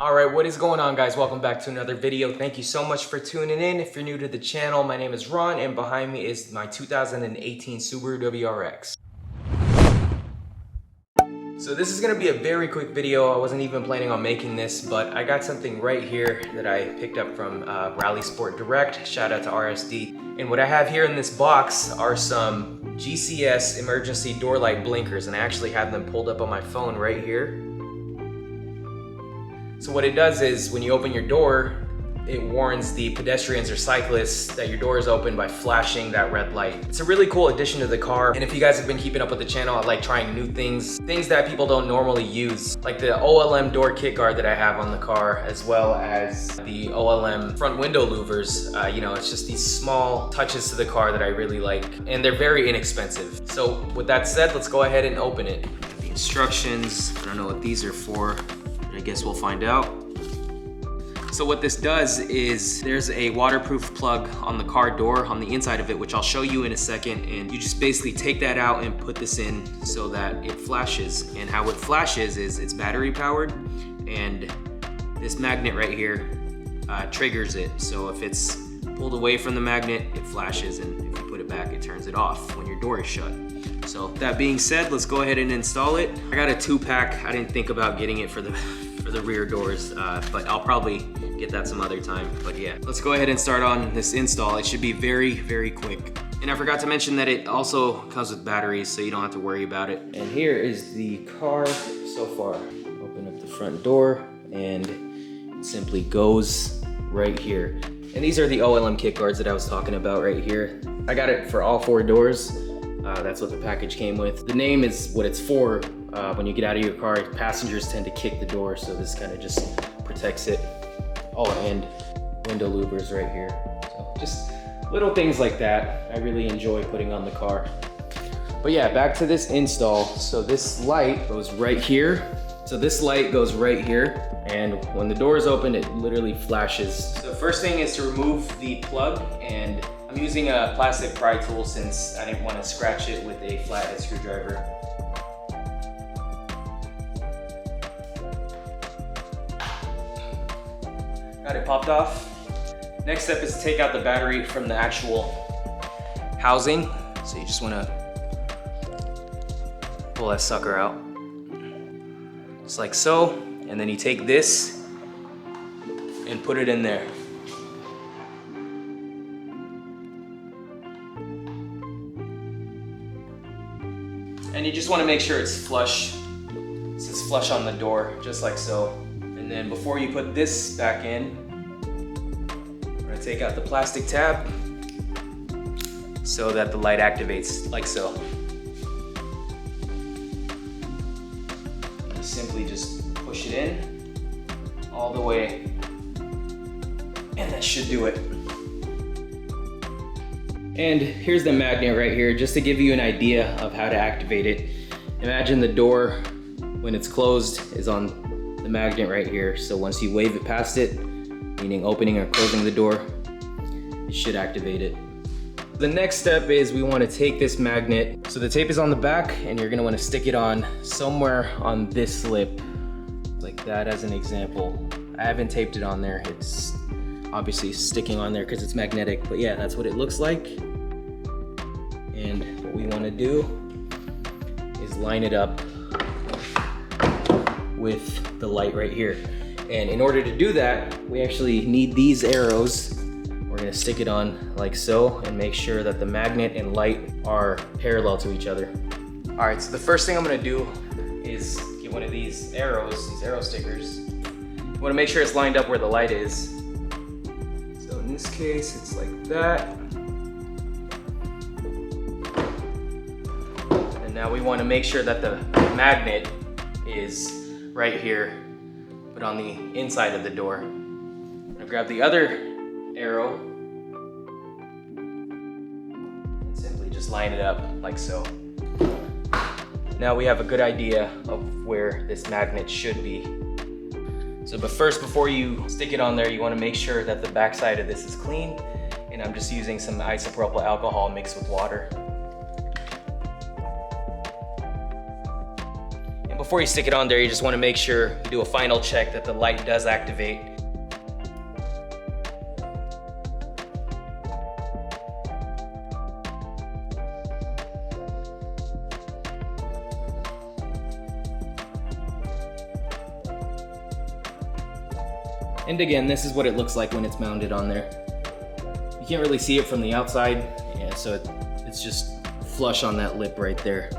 All right, what is going on, guys? Welcome back to another video. Thank you so much for tuning in. If you're new to the channel, my name is Ron, and behind me is my 2018 Subaru WRX. So this is gonna be a very quick video. I wasn't even planning on making this, but I got something right here that I picked up from Rally Sport Direct. Shout out to RSD. And what I have here in this box are some GCS emergency door light blinkers, and I actually have them pulled up on my phone right here. So what it does is when you open your door, it warns the pedestrians or cyclists that your door is open by flashing that red light. It's a really cool addition to the car. And if you guys have been keeping up with the channel, I like trying new things that people don't normally use, like the OLM door kick guard that I have on the car, as well as the OLM front window louvers. You know, it's just these small touches to the car that I really like, and they're very inexpensive. So with that said, let's go ahead and open it. The instructions, I don't know what these are for. I guess we'll find out. So what this does is there's a waterproof plug on the car door on the inside of it, which I'll show you in a second, and you just basically take that out and put this in so that it flashes. And how it flashes is it's battery powered, and this magnet right here triggers it. So if it's pulled away from the magnet, it flashes, and if you put it back, it turns it off when your door is shut. So that being said, let's go ahead and install it. I got a 2-pack. I didn't think about getting it for the rear doors, but I'll probably get that some other time. But yeah, let's go ahead and start on this install. It should be very, very quick. And I forgot to mention that it also comes with batteries, so you don't have to worry about it. And here is the car so far. Open up the front door, and it simply goes right here. And these are the OLM kick guards that I was talking about right here. I got it for all 4 doors. That's what the package came with. The name is what it's for. When you get out of your car, passengers tend to kick the door, so this kind of just protects it. Oh, and window louvers right here. So just little things like that I really enjoy putting on the car. But yeah, back to this install. So this light goes right here. So this light goes right here, and when the door is open, it literally flashes. So first thing is to remove the plug, and I'm using a plastic pry tool since I didn't want to scratch it with a flathead screwdriver. Got it popped off. Next step is to take out the battery from the actual housing. So you just want to pull that sucker out. Just like so. And then you take this and put it in there. And you just want to make sure it's flush. So it's flush on the door, just like so. And then before you put this back in, we're gonna take out the plastic tab so that the light activates, like so. You simply just push it in all the way, and that should do it. And here's the magnet right here, just to give you an idea of how to activate it. Imagine the door, when it's closed, is on the magnet right here. So once you wave it past it, meaning opening or closing the door, it should activate it. The next step is we want to take this magnet. So the tape is on the back, and you're going to want to stick it on somewhere on this lip, like that as an example. I haven't taped it on there. It's obviously sticking on there because it's magnetic, but yeah, that's what it looks like. And what we want to do is line it up with the light right here. And in order to do that, we actually need these arrows. We're gonna stick it on like so and make sure that the magnet and light are parallel to each other. All right, so the first thing I'm gonna do is get one of these arrows, these arrow stickers. You wanna make sure it's lined up where the light is. So in this case, it's like that. And now we wanna make sure that the magnet is right here, but on the inside of the door. I'm gonna grab the other arrow and simply just line it up like so. Now we have a good idea of where this magnet should be. So, but first, before you stick it on there, you want to make sure that the back side of this is clean. And I'm just using some isopropyl alcohol mixed with water. before you stick it on there, you just want to make sure you do a final check that the light does activate. And again, this is what it looks like when it's mounted on there. You can't really see it from the outside. Yeah, so it's just flush on that lip right there.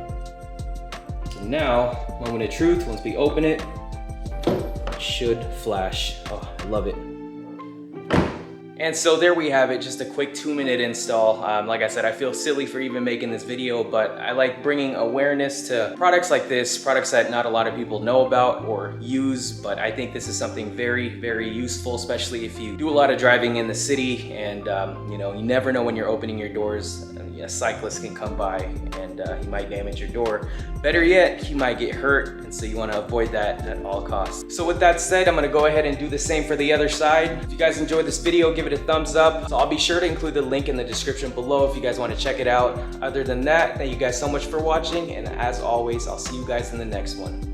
So now, moment of truth, once we open it, it should flash. Oh, I love it. And so there we have it, just a quick 2-minute install. Like I said, I feel silly for even making this video, but I like bringing awareness to products like this, products that not a lot of people know about or use, but I think this is something very, very useful, especially if you do a lot of driving in the city and you know, you never know when you're opening your doors. A cyclist can come by and he might damage your door. Better yet, he might get hurt, and so you want to avoid that at all costs. So with that said, I'm going to go ahead and do the same for the other side. If you guys enjoyed this video, give it a thumbs up. So I'll be sure to include the link in the description below if you guys want to check it out. Other than that, thank you guys so much for watching, and as always, I'll see you guys in the next one.